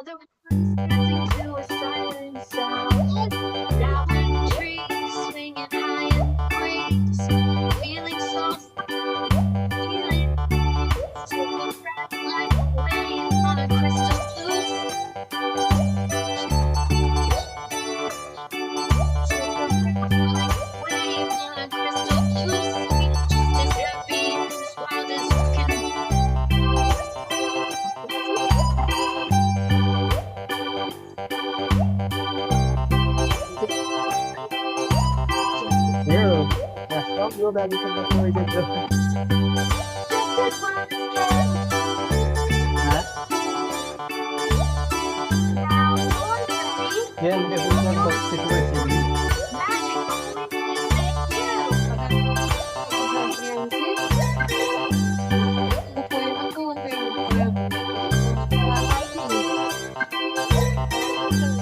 Other ones dancing to a silent sound. Now the trees swinging high in the breeze, feeling soft, feeling super bright like a wave on a crystal blue. Super bright like a wave on a crystal blue sea, just as happy and as wild as you can Yo, stop your baby from the noise at the just as wild as can. huh? Now you're ready. Yeah, I'm just looking at the situation. Magic only plays at